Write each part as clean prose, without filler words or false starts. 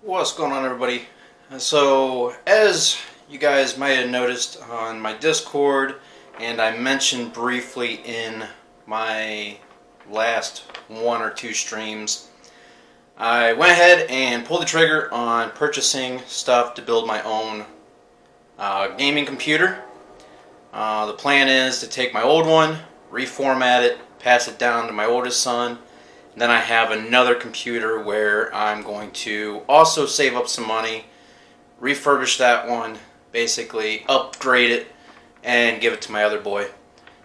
What's going on, everybody? So, as you guys might have noticed on my Discord, and I mentioned briefly in my last one or two streams, I went ahead and pulled the trigger on purchasing stuff to build my own gaming computer. The plan is to take my old one, reformat it, pass it down to my oldest son. Then I have another computer where I'm going to also save up some money, refurbish that one, basically upgrade it, and give it to my other boy.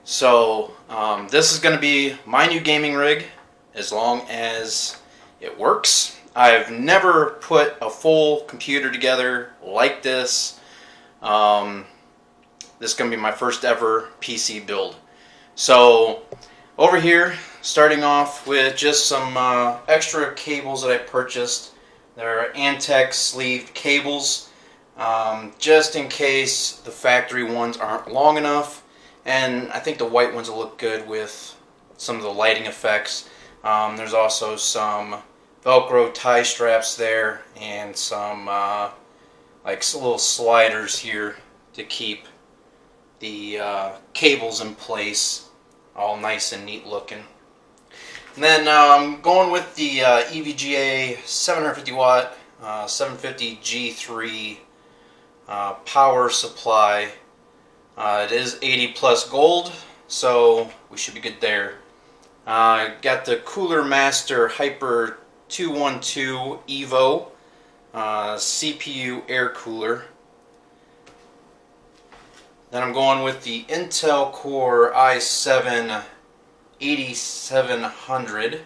So this is going to be my new gaming rig as long as it works. I've never put a full computer together like this. This is going to be my first ever PC build. So over here, starting off with just some extra cables that I purchased. They're Antec sleeved cables, just in case the factory ones aren't long enough. And I think the white ones will look good with some of the lighting effects. There's also some Velcro tie straps there and some like little sliders here to keep the cables in place, all nice and neat looking. And then I'm going with the EVGA 750 watt 750 G3 power supply. It is 80 plus gold, so we should be good there. Got the Cooler Master Hyper 212 Evo CPU air cooler. Then I'm going with the Intel Core i7 8700,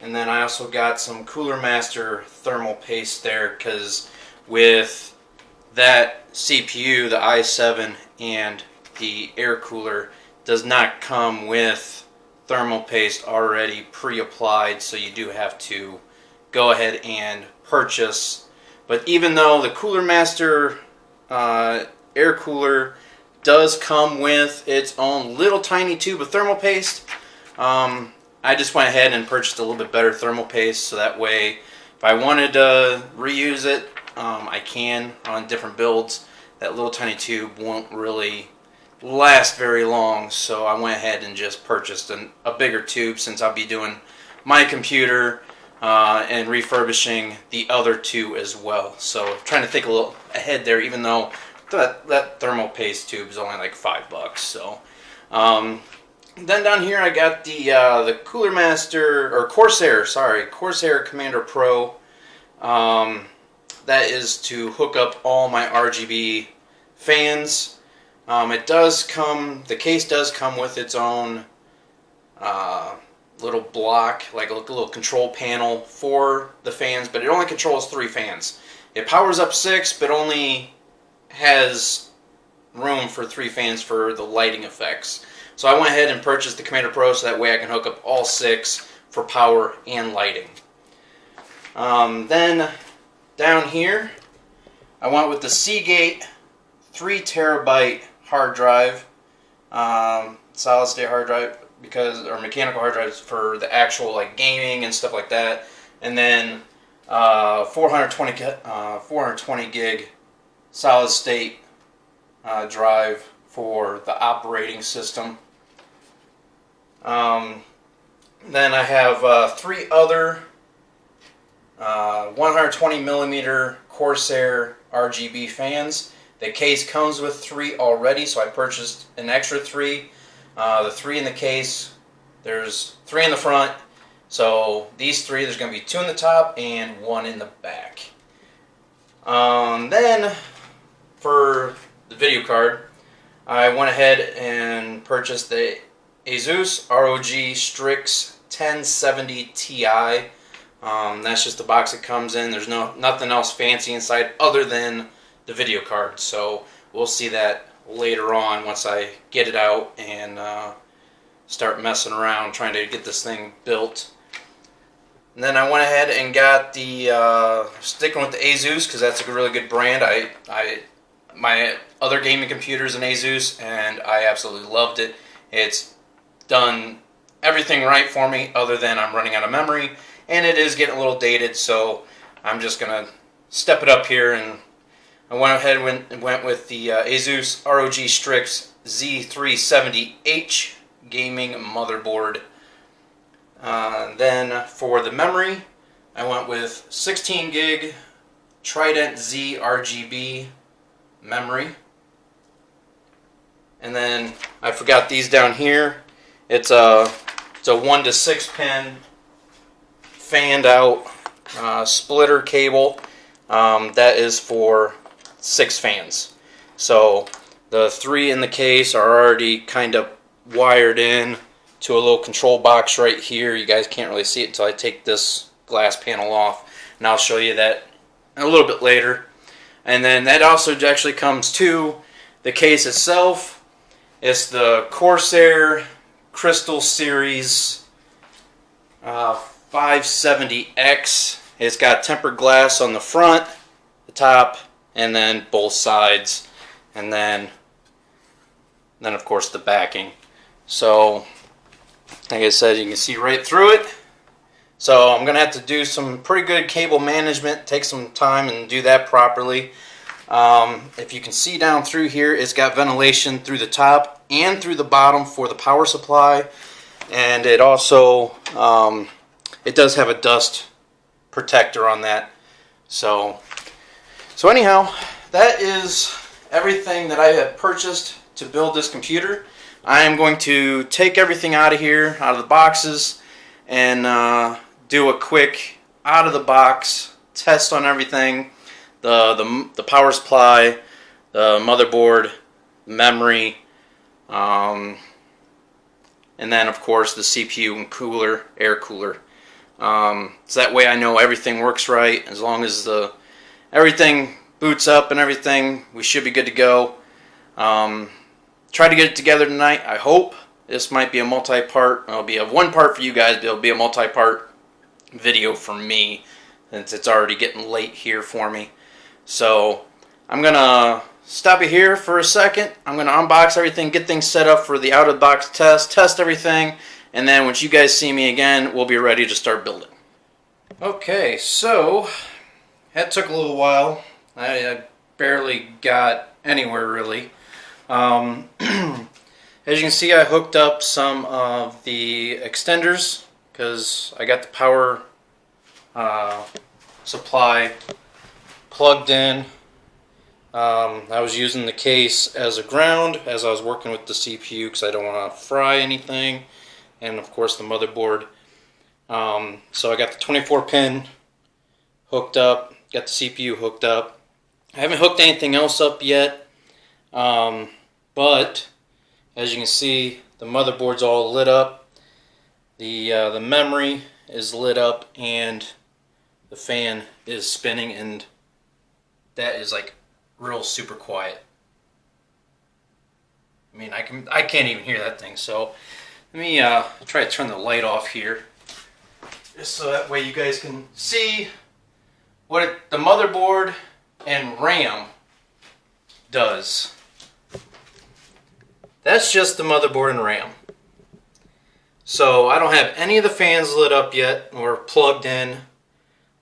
and then I also got some Cooler Master thermal paste there, because with that CPU, the i7 and the air cooler does not come with thermal paste already pre-applied, so you do have to go ahead and purchase. But even though the Cooler Master air cooler does come with its own little tiny tube of thermal paste, I just went ahead and purchased a little bit better thermal paste, so that way if I wanted to reuse it, I can on different builds. That little tiny tube won't really last very long, so I went ahead and just purchased a bigger tube, since I'll be doing my computer and refurbishing the other two as well. So trying to think a little ahead there, even though that thermal paste tube is only like $5. So then down here I got the Cooler Master, or Corsair, sorry, Corsair Commander Pro. That is to hook up all my RGB fans. It does come, the case does come with its own little block, like a little control panel for the fans, but it only controls 3 fans. It powers up 6, but only has room for 3 fans for the lighting effects. So I went ahead and purchased the Commander Pro, so that way I can hook up all 6 for power and lighting. Then down here, I went with the Seagate 3 terabyte hard drive, solid state hard drive, or mechanical hard drives for the actual like gaming and stuff like that, and then 420 gig solid state drive for the operating system. Then I have 3 other 120 millimeter Corsair RGB fans. The case comes with 3 already, so I purchased an extra 3. The 3 in the case, there's 3 in the front, so these 3, there's going to be 2 in the top and 1 in the back. Then for the video card, I went ahead and purchased the ASUS ROG Strix 1070 Ti. That's just the box it comes in. There's nothing else fancy inside other than the video card. So we'll see that later on once I get it out and start messing around trying to get this thing built. And then I went ahead and got the sticking with the ASUS, because that's a really good brand. My other gaming computer is an ASUS, and I absolutely loved it. It's done everything right for me, other than I'm running out of memory, and it is getting a little dated, so I'm just gonna step it up here, and I went ahead and went with the ASUS ROG Strix Z370H gaming motherboard. Then for the memory, I went with 16 gig TridentZ RGB memory. And then I forgot these down here. It's a 1 to 6 pin fanned out splitter cable. That is for 6 fans. So the 3 in the case are already kind of wired in to a little control box right here. You guys can't really see it until I take this glass panel off, and I'll show you that a little bit later. And then that also actually comes to the case itself. It's the Corsair Crystal Series 570X. It's got tempered glass on the front, the top, and then both sides, and then of course the backing. So like I said, you can see right through it. So I'm gonna have to do some pretty good cable management, take some time and do that properly. If you can see down through here, it's got ventilation through the top and through the bottom for the power supply, and it also it does have a dust protector on that. So anyhow, that is everything that I have purchased to build this computer. I am going to take everything out of here, out of the boxes, and do a quick out of the box test on everything. The power supply, the motherboard, memory, and then of course the CPU and cooler, air cooler. So that way I know everything works right. As long as everything boots up and everything, we should be good to go. Try to get it together tonight, I hope. This might be a multi-part. It'll be a one part for you guys, but it'll be a multi-part video for me, since it's already getting late here for me. So I'm gonna stop it here for a second. I'm gonna unbox everything, get things set up for the out-of-the-box test everything, and then once you guys see me again, we'll be ready to start building. Okay, so that took a little while. I barely got anywhere really. As you can see, I hooked up some of the extenders because I got the power supply plugged in. I was using the case as a ground as I was working with the CPU because I don't want to fry anything, and of course the motherboard. So I got the 24 pin hooked up, got the CPU hooked up. I haven't hooked anything else up yet, but as you can see, the motherboard's all lit up, the memory is lit up, and the fan is spinning, and that is like real super quiet. I mean, I can't even hear that thing. So let me try to turn the light off here, just so that way you guys can see what the motherboard and RAM does. That's just the motherboard and RAM. So I don't have any of the fans lit up yet or plugged in.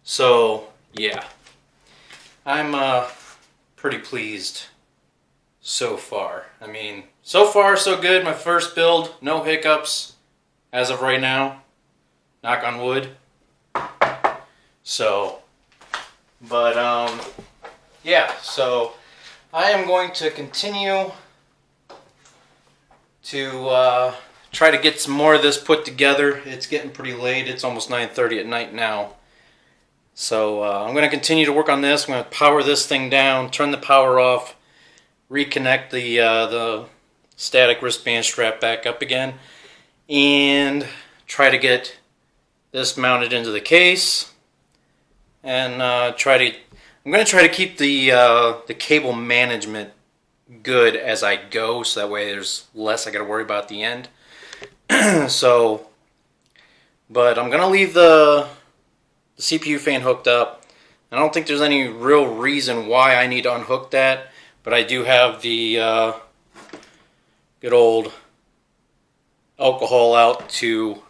So yeah, I'm pretty pleased so far. I mean, so far so good. My first build, no hiccups as of right now. Knock on wood. So, but yeah, so I am going to continue to try to get some more of this put together. It's getting pretty late. It's almost 9:30 at night now. So I'm going to continue to work on this. I'm going to power this thing down, turn the power off, reconnect the static wristband strap back up again, and try to get this mounted into the case. And I'm going to try to keep the cable management good as I go, so that way there's less I got to worry about at the end. So, but I'm going to leave the CPU fan hooked up. I don't think there's any real reason why I need to unhook that, but I do have the good old alcohol out to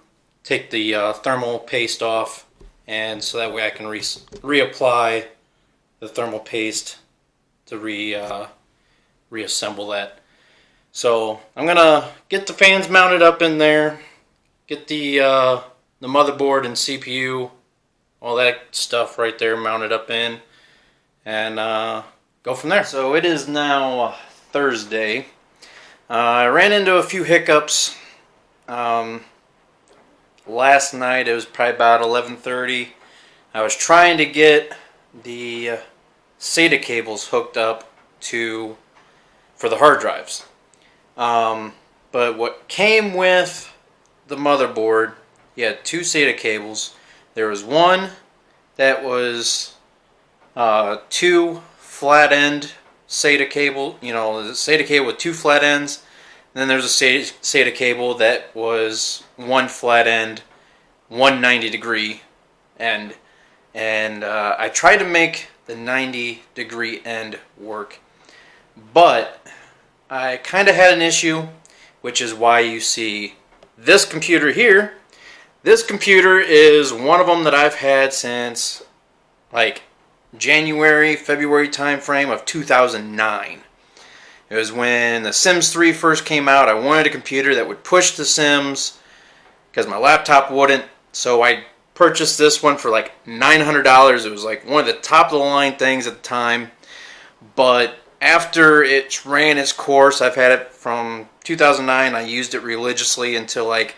take the thermal paste off, and so that way I can reapply the thermal paste to reassemble that. So I'm gonna get the fans mounted up in there, get the motherboard and CPU, all that stuff right there mounted up in, and go from there. So it is now Thursday. I ran into a few hiccups. Last night it was probably about 11:30. I was trying to get the SATA cables hooked up for the hard drives. But what came with the motherboard, you had two SATA cables. There was one that was two flat end SATA cable, the SATA cable with two flat ends. And then there's a SATA cable that was one flat end, 190-degree end. And I tried to make the 90-degree end work, but I kind of had an issue, which is why you see this computer here. This computer is one of them that I've had since like January, February time frame of 2009. It was when the Sims 3 first came out. I wanted a computer that would push the Sims because my laptop wouldn't. So I purchased this one for like $900. It was like one of the top of the line things at the time. But after it ran its course, I've had it from 2009. I used it religiously until like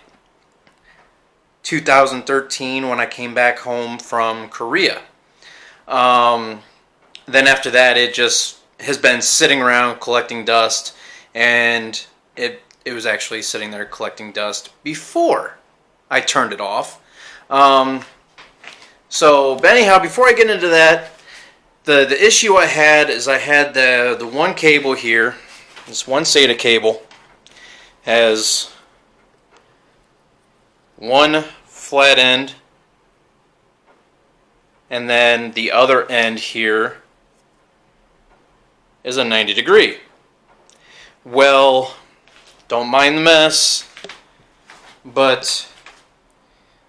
2013 when I came back home from Korea. Then after that, it just has been sitting around collecting dust, and it was actually sitting there collecting dust before I turned it off. But anyhow, before I get into that, the issue I had is I had the one cable here. This one SATA cable has one flat end, and then the other end here is a 90-degree. Well, don't mind the mess, but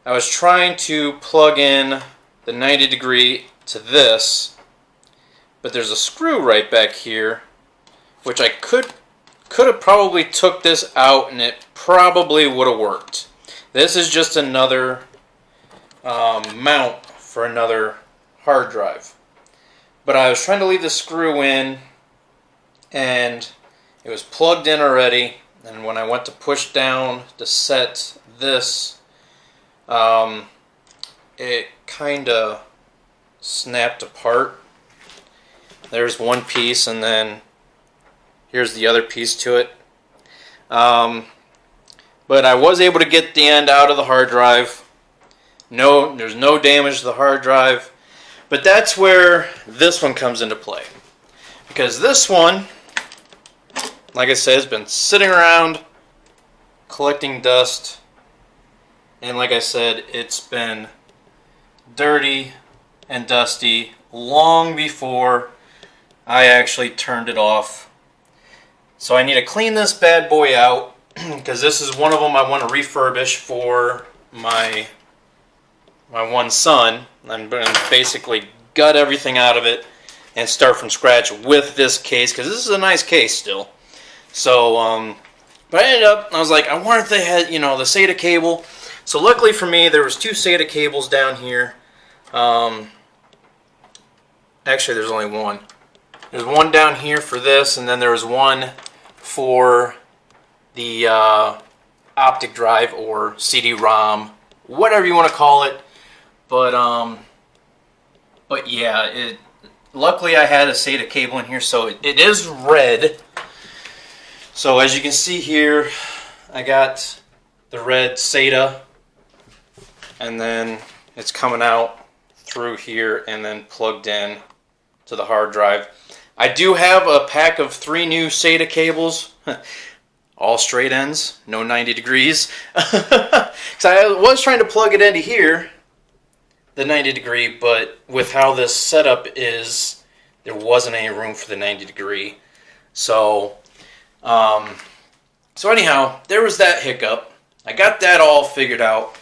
I was trying to plug in the 90-degree to this, but there's a screw right back here, which I could have probably took this out and it probably would have worked. This is just another mount for another hard drive. But I was trying to leave the screw in, and it was plugged in already, and when I went to push down to set this, it kind of snapped apart. There's one piece, and then here's the other piece to it. But I was able to get the end out of the hard drive. There's no damage to the hard drive. But that's where this one comes into play. Because this one, like I said, has been sitting around collecting dust. And like I said, it's been dirty and dusty long before I actually turned it off. So I need to clean this bad boy out, because this is one of them I want to refurbish for my one son. I'm going to basically gut everything out of it and start from scratch with this case, because this is a nice case still. So, but I was like, I wonder if they had, the SATA cable. So luckily for me, there was two SATA cables down here. Actually, there's only one. There's one down here for this, and then there was one for the optic drive or CD-ROM, whatever you want to call it. But yeah, luckily I had a SATA cable in here, so it is red. So as you can see here, I got the red SATA, and then it's coming out through here and then plugged in to the hard drive. I do have a pack of 3 new SATA cables, all straight ends, no 90 degrees. Because I was trying to plug it into here, the 90 degree, but with how this setup is, there wasn't any room for the 90 degree. So anyhow, there was that hiccup. I got that all figured out.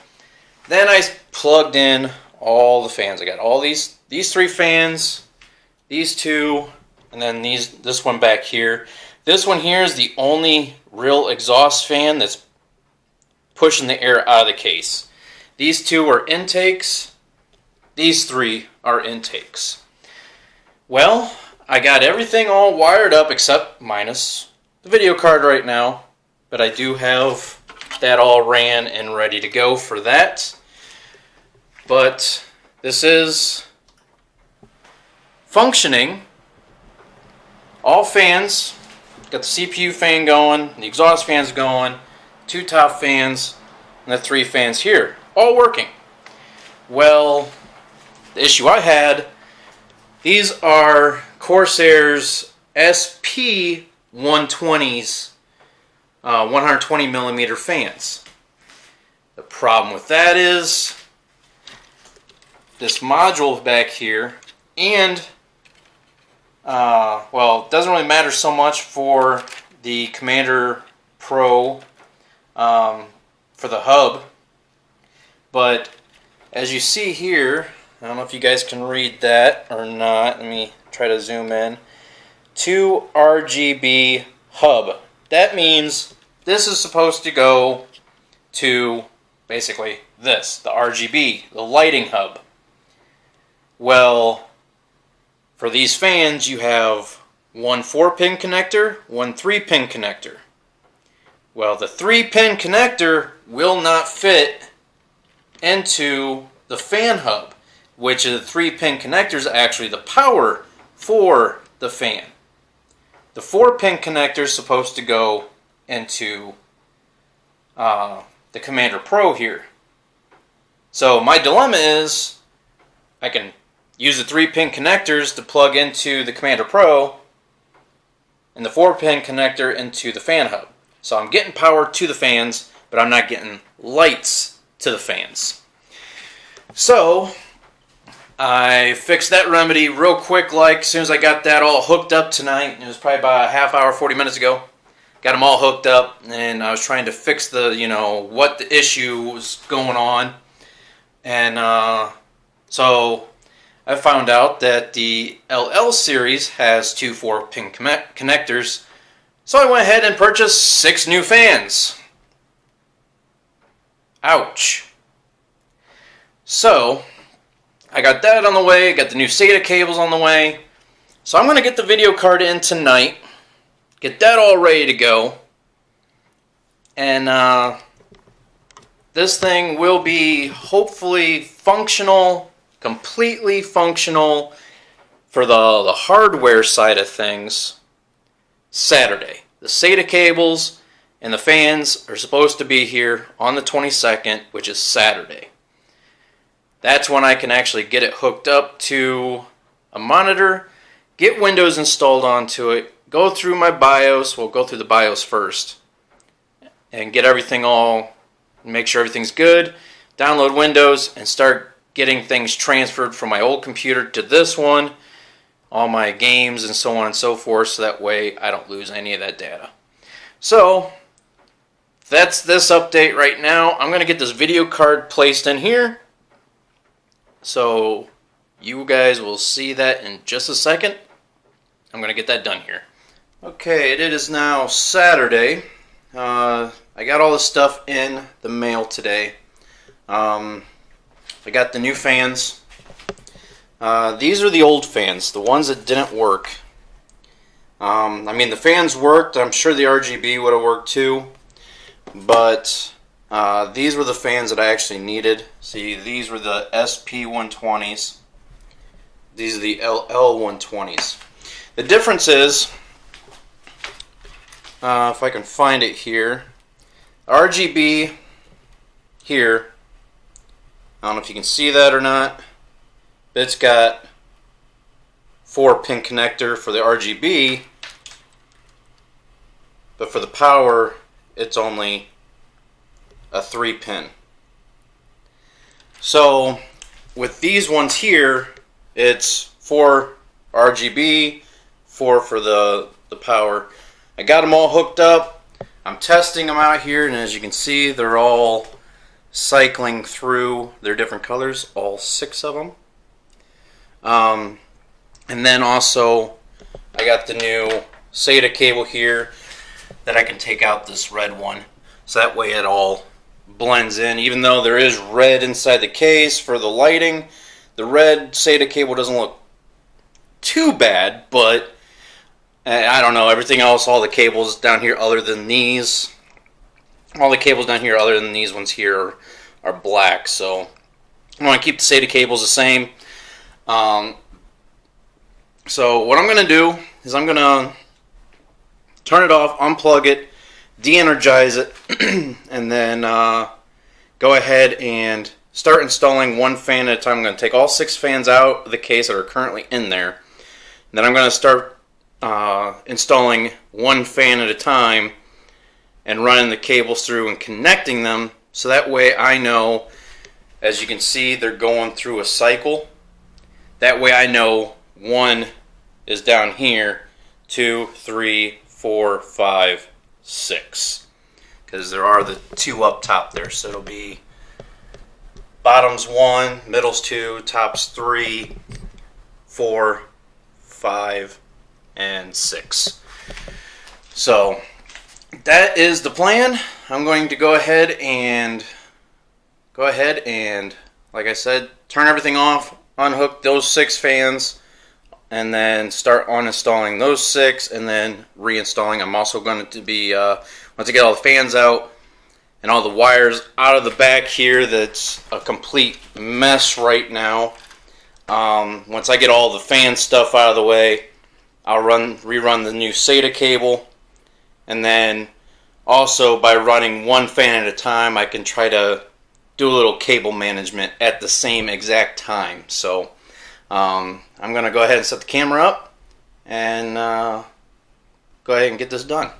Then I plugged in all the fans. I got all these 3 fans, these two, and then this one back here. This one here is the only real exhaust fan that's pushing the air out of the case. These two are intakes. These three are intakes. Well, I got everything all wired up except minus the video card right now, but I do have that all ran and ready to go for that. But this is functioning. All fans, got the CPU fan going, the exhaust fans going, 2 top fans, and the 3 fans here, all working. Well, the issue I had, these are Corsair's SP120s, 120 millimeter fans. The problem with that is this module back here, and well, it doesn't really matter so much for the Commander Pro for the hub, but as you see here, I don't know if you guys can read that or not. Let me try to zoom in. 2 RGB hub. That means this is supposed to go to basically this, the RGB, the lighting hub. Well, for these fans you have one 4-pin connector, one 3-pin connector. Well, the 3-pin connector will not fit into the fan hub, which is the 3-pin connector is actually the power for the fan. The 4-pin connector is supposed to go into the Commander Pro here. So my dilemma is I can use the 3-pin connectors to plug into the Commander Pro and the 4-pin connector into the fan hub. So I'm getting power to the fans, but I'm not getting lights to the fans. So I fixed that remedy real quick, like as soon as I got that all hooked up tonight. It was probably about a half hour, 40 minutes ago. Got them all hooked up, and I was trying to fix the, what the issue was going on. And so I found out that the LL series has 2 4-pin connectors. So I went ahead and purchased 6 new fans. Ouch. So I got that on the way, got the new SATA cables on the way. So I'm going to get the video card in tonight, get that all ready to go, and this thing will be hopefully functional, completely functional for the hardware side of things Saturday. The SATA cables and the fans are supposed to be here on the 22nd, which is Saturday. That's when I can actually get it hooked up to a monitor, get Windows installed onto it, go through my BIOS, we'll go through the BIOS first, and get everything all, make sure everything's good, download Windows, and start getting things transferred from my old computer to this one, all my games and so on and so forth, so that way I don't lose any of that data. So that's this update right now. I'm going to get this video card placed in here, so you guys will see that in just a second. I'm going to get that done here. Okay, it is now Saturday. I got all the stuff in the mail today. I got the new fans. These are the old fans, the ones that didn't work. I mean, the fans worked. I'm sure the RGB would have worked too. But these were the fans that I actually needed. See, these were the SP120s. These are the LL120s. The difference is, if I can find it here, RGB here, I don't know if you can see that or not, but it's got 4-pin connector for the RGB, but for the power it's only a 3-pin. So with these ones here, it's 4 RGB, 4 for the power. I got them all hooked up. I'm testing them out here, and as you can see, they're all cycling through their different colors, all 6 of them. And then also I got the new SATA cable here that I can take out this red one, so that way it all blends in. Even though there is red inside the case for the lighting, the red SATA cable doesn't look too bad, but I don't know, everything else, all the cables down here other than these, all the cables down here other than these ones here are black, so I want to keep the SATA cables the same. So what I'm going to do is I'm going to turn it off, unplug it, de-energize it, and then go ahead and start installing one fan at a time. I'm going to take all 6 fans out of the case that are currently in there. And then I'm going to start installing one fan at a time and running the cables through and connecting them, so that way I know, as you can see, they're going through a cycle. That way I know 1 is down here, 2, 3, 4, 5, 6. Because there are the 2 up top there, so it'll be bottoms 1, middles 2, tops 3, 4, 5, and 6. So that is the plan. I'm going to go ahead and like I said, turn everything off, unhook those 6 fans, and then start uninstalling those 6 and then reinstalling. I'm also going to be once I get all the fans out and all the wires out of the back here, that's a complete mess right now. Once I get all the fan stuff out of the way, I'll rerun the new SATA cable, and then also by running one fan at a time, I can try to do a little cable management at the same exact time. So I'm going to go ahead and set the camera up and go ahead and get this done.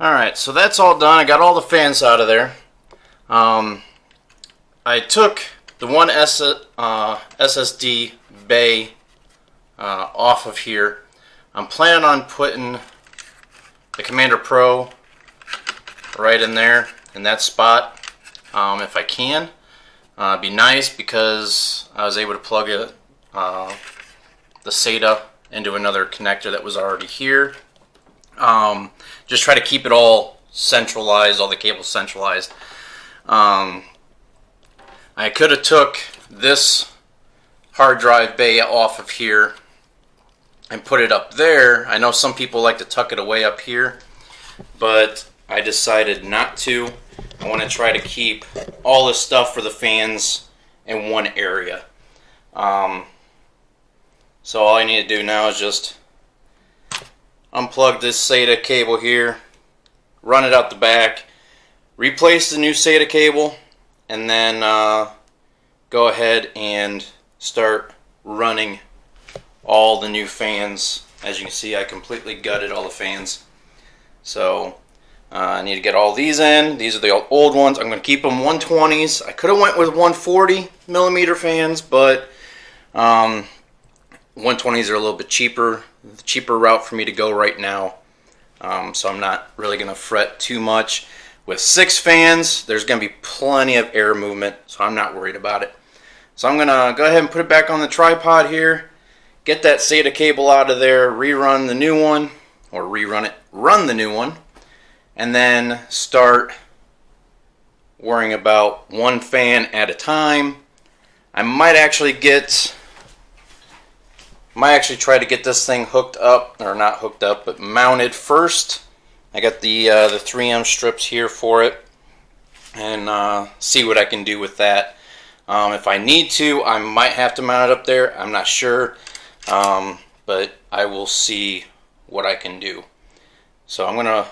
Alright, so that's all done. I got all the fans out of there. I took the one SSD bay off of here. I'm planning on putting the Commander Pro right in there, in that spot, if I can. It'd be nice because I was able to plug it, the SATA into another connector that was already here. Just try to keep it all centralized, all the cables centralized. I could have took this hard drive bay off of here and put it up there. I know some people like to tuck it away up here, but I decided not to. I want to try to keep all this stuff for the fans in one area. So all I need to do now is just unplug this SATA cable here, run it out the back, replace the new SATA cable, and then go ahead and start running all the new fans. As you can see, I completely gutted all the fans. So I need to get all these in. These are the old ones. I'm going to keep them 120s. I could have went with 140 millimeter fans, but 120s are a little bit cheaper. The cheaper route for me to go right now. So I'm not really going to fret too much. With 6 fans, there's going to be plenty of air movement, so I'm not worried about it. So I'm going to go ahead and put it back on the tripod here, get that SATA cable out of there, rerun the new one, or run the new one, and then start worrying about one fan at a time. I might actually try to get this thing hooked up, or not hooked up, but mounted first. I got the 3M strips here for it, and see what I can do with that. If I need to, I might have to mount it up there. I'm not sure, but I will see what I can do. So I'm going to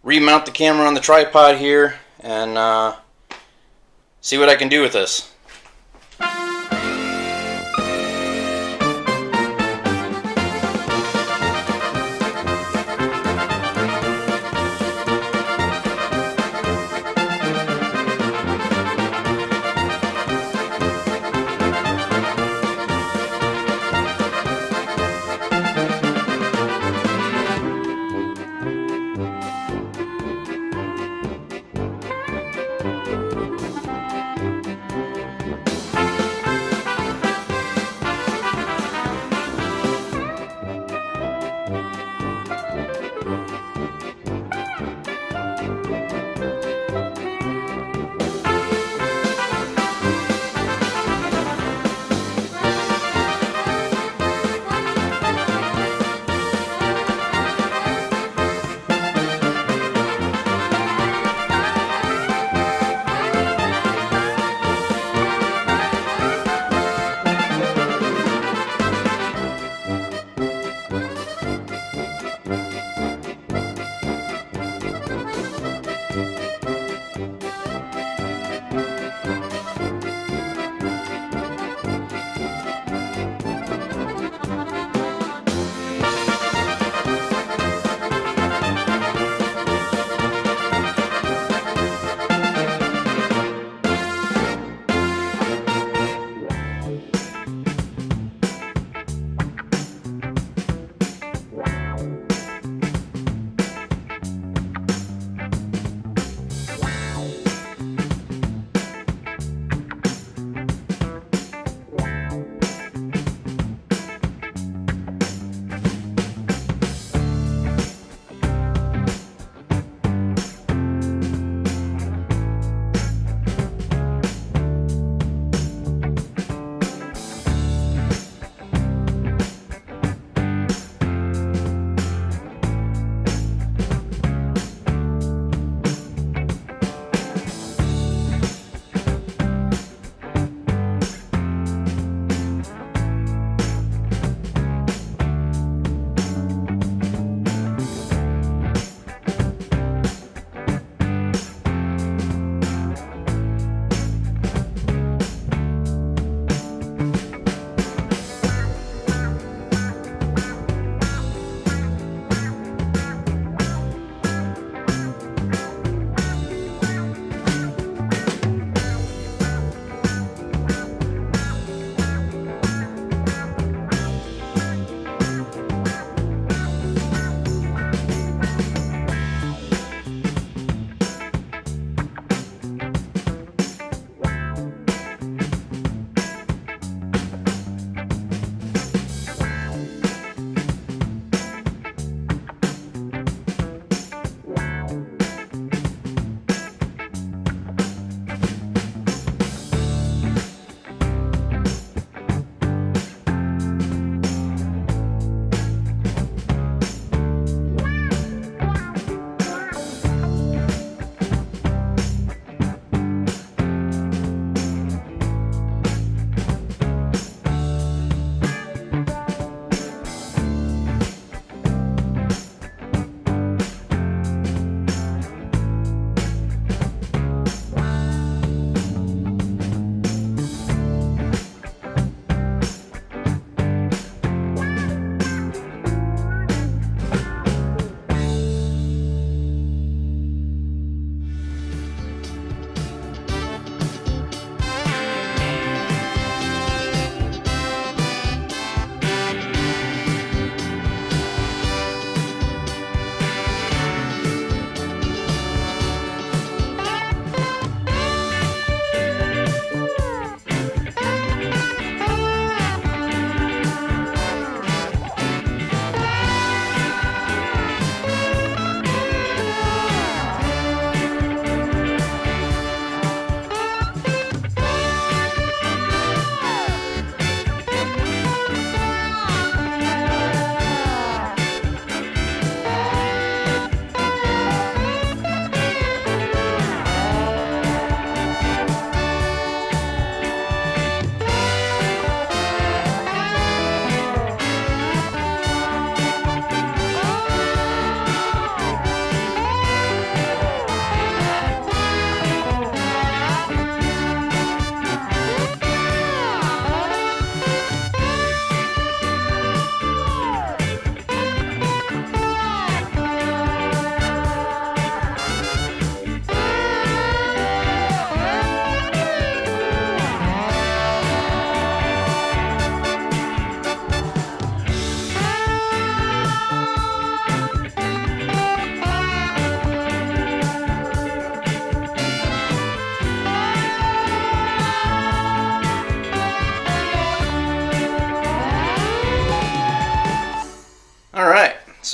remount the camera on the tripod here and see what I can do with this.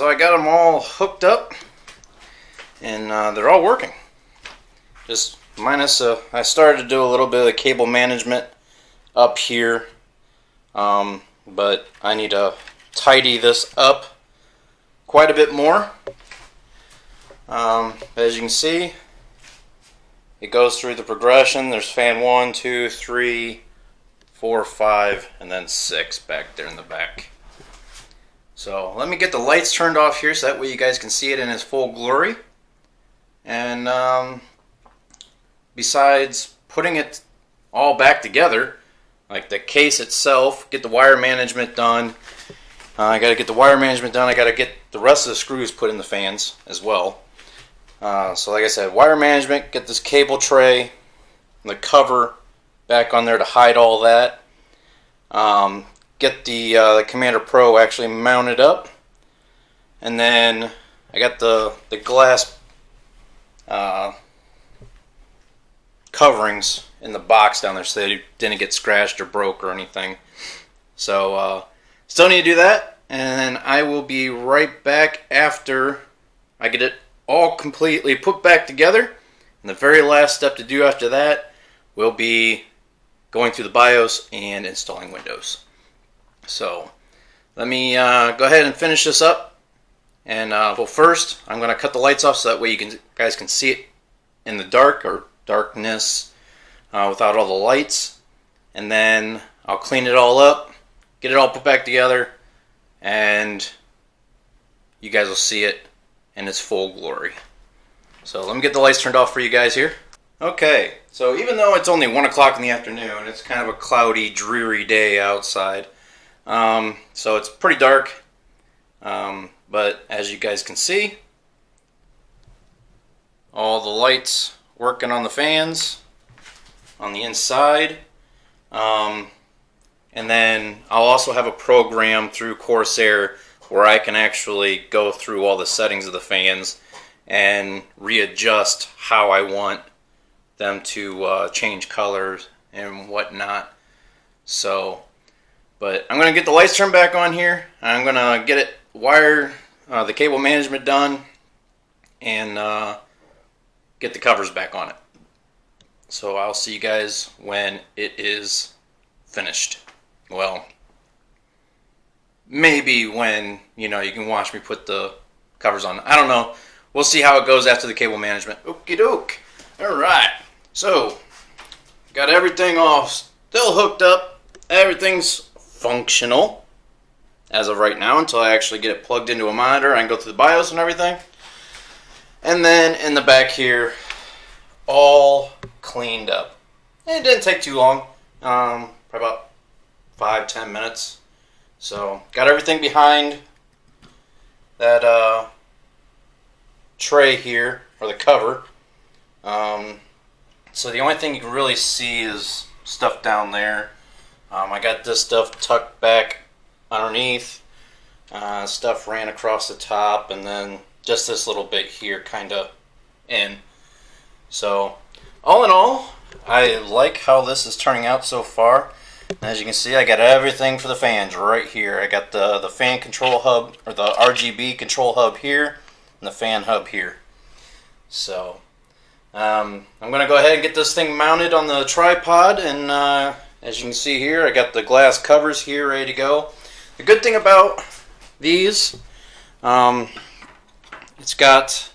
so I got them all hooked up, and they're all working. Just minus I started to do a little bit of cable management up here, but I need to tidy this up quite a bit more. As you can see, it goes through the progression. There's fan 1, 2, 3, 4, 5, and then 6 back there in the back. So let me get the lights turned off here so that way you guys can see it in its full glory. And besides putting it all back together, like the case itself, get the wire management done. I got to get the wire management done. I got to get the rest of the screws put in the fans as well. So like I said, wire management, get this cable tray, the cover back on there to hide all that. Get the Commander Pro actually mounted up. And then I got the glass coverings in the box down there so they didn't get scratched or broke or anything. So still need to do that, and then I will be right back after I get it all completely put back together. And the very last step to do after that will be going through the BIOS and installing Windows. So let me go ahead and finish this up. And well, first I'm going to cut the lights off so that way you guys can see it in the dark or darkness without all the lights. And then I'll clean it all up, get it all put back together, and you guys will see it in its full glory. So let me get the lights turned off for you guys here. Okay, so even though it's only 1 o'clock in the afternoon, it's kind of a cloudy, dreary day outside. So it's pretty dark, but as you guys can see, all the lights working on the fans on the inside. And then I'll also have a program through Corsair where I can actually go through all the settings of the fans and readjust how I want them to change colors and whatnot. So, but I'm going to get the lights turned back on here. I'm going to get it wire the cable management done and get the covers back on it. So I'll see you guys when it is finished. Well, maybe when, you can watch me put the covers on. I don't know. We'll see how it goes after the cable management. Okie doke. Alright. So, got everything all still hooked up. Everything's functional as of right now until I actually get it plugged into a monitor. I can go through the BIOS and everything. And then in the back here, all cleaned up. It didn't take too long. Probably about 5-10 minutes. So got everything behind that tray here, or the cover. So the only thing you can really see is stuff down there. I got this stuff tucked back underneath. Stuff ran across the top, and then just this little bit here kind of in. So all in all, I like how this is turning out so far. As you can see, I got everything for the fans right here. I got the fan control hub, or the RGB control hub here, and the fan hub here. So I'm going to go ahead and get this thing mounted on the tripod, and as you can see here, I got the glass covers here ready to go. The good thing about these, it's got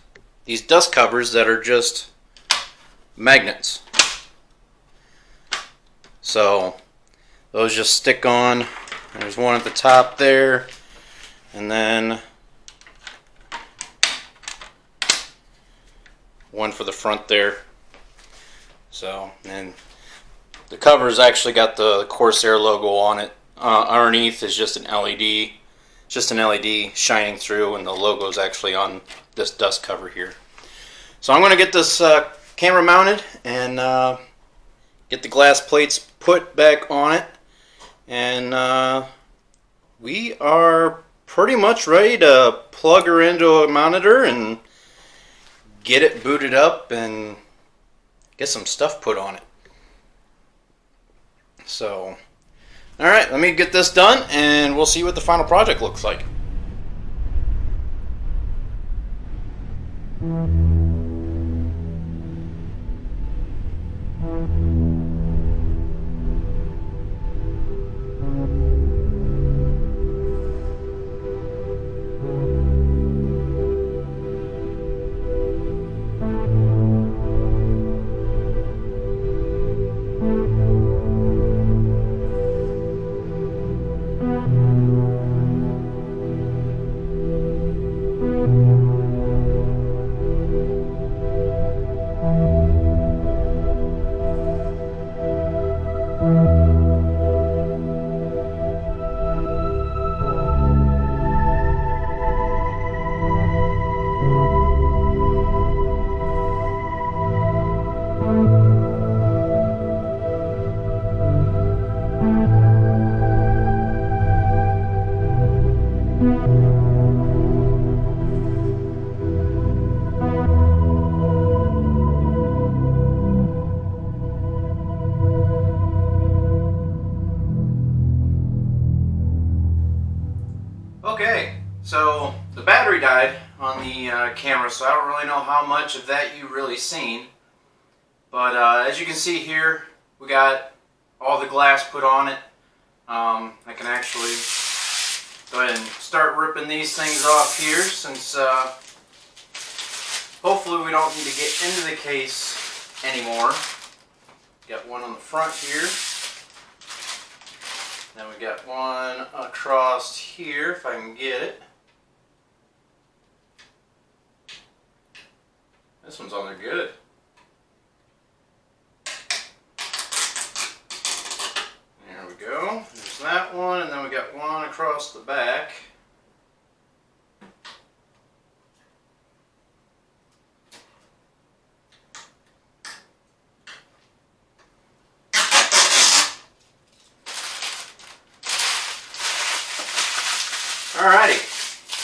these dust covers that are just magnets. So those just stick on. There's one at the top there, and then one for the front there. So, and the cover's actually got the Corsair logo on it. Underneath is just an LED, shining through, and the logo's actually on this dust cover here. So I'm going to get this camera mounted and get the glass plates put back on it, and we are pretty much ready to plug her into a monitor and get it booted up and get some stuff put on it. So, alright, let me get this done and we'll see what the final project looks like. Okay, so the battery died on the camera, so I don't really know how much of that you really seen. But as you can see here, we got all the glass put on it. I can actually go ahead and start ripping these things off here, since hopefully we don't need to get into the case anymore. Got one on the front here. Then we got one across here, if I can get it. This one's on there good. There we go. There's that one, and then we got one across the back. Alrighty,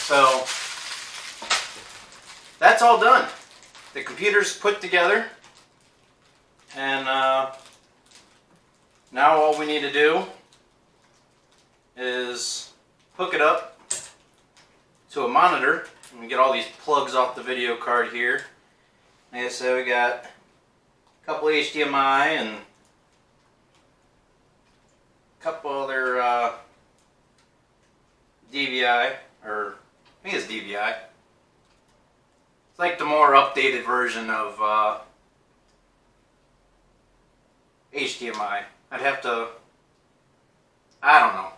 so that's all done. The computer's put together, and now all we need to do is hook it up to a monitor. And we get all these plugs off the video card here. Like I said, we got a couple HDMI and a couple other DVI, or I think it's DVI. It's like the more updated version of HDMI. I'd have to, I don't know.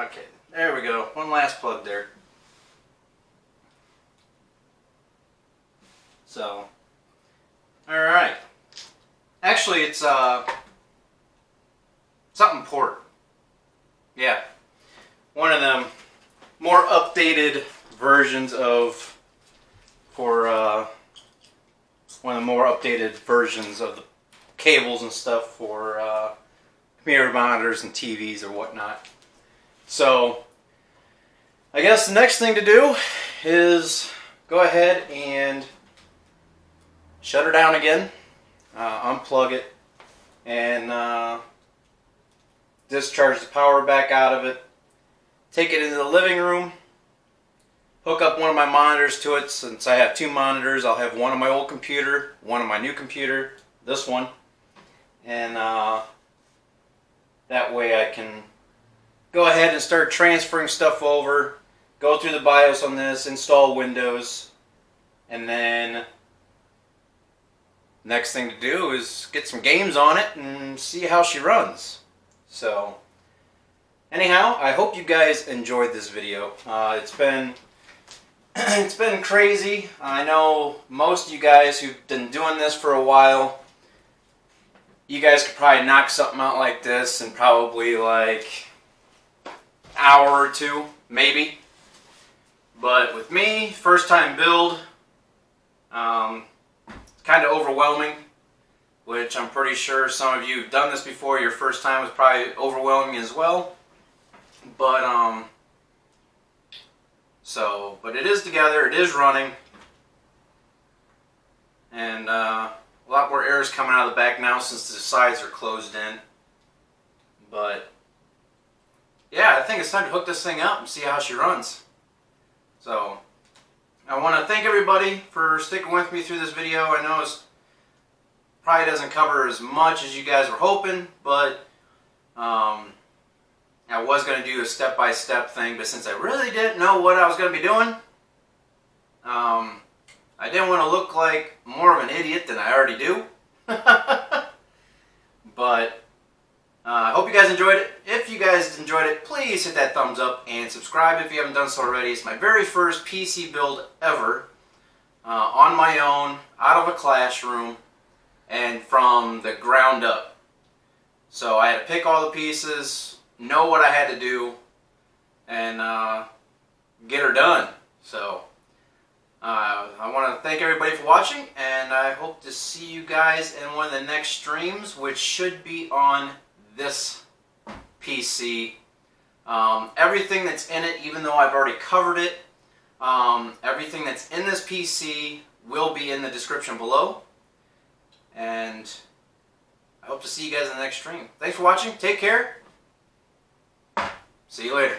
Okay, there we go. One last plug there. So, alright. Actually, it's something port. Yeah, one of them more updated versions of, one of the more updated versions of the cables and stuff for computer monitors and TVs or whatnot. So, I guess the next thing to do is go ahead and shut her down again, unplug it, and discharge the power back out of it, take it into the living room, hook up one of my monitors to it. Since I have two monitors, I'll have one on my old computer, one on my new computer, this one, and that way I can go ahead and start transferring stuff over, go through the BIOS on this, install Windows, and then next thing to do is get some games on it and see how she runs. So, anyhow, I hope you guys enjoyed this video. It's been crazy. I know most of you guys who've been doing this for a while, you guys could probably knock something out like this in probably like an hour or two, maybe. But with me, first time build, it's kind of overwhelming. Which I'm pretty sure some of you have done this before. Your first time was probably overwhelming as well. But but it is together, it is running, and a lot more air is coming out of the back now since the sides are closed in. But yeah, I think it's time to hook this thing up and see how she runs. So I want to thank everybody for sticking with me through this video. I know it's probably doesn't cover as much as you guys were hoping, but I was going to do a step-by-step thing, but since I really didn't know what I was going to be doing, I didn't want to look like more of an idiot than I already do. But I hope you guys enjoyed it. If you guys enjoyed it, please hit that thumbs up and subscribe if you haven't done so already. It's my very first PC build ever, on my own, out of a classroom, and from the ground up. So I had to pick all the pieces, know what I had to do, and get her done. So I want to thank everybody for watching, and I hope to see you guys in one of the next streams, which should be on this PC. Everything that's in it, even though I've already covered it, everything that's in this PC will be in the description below. And I hope to see you guys in the next stream. Thanks for watching. Take care. See you later.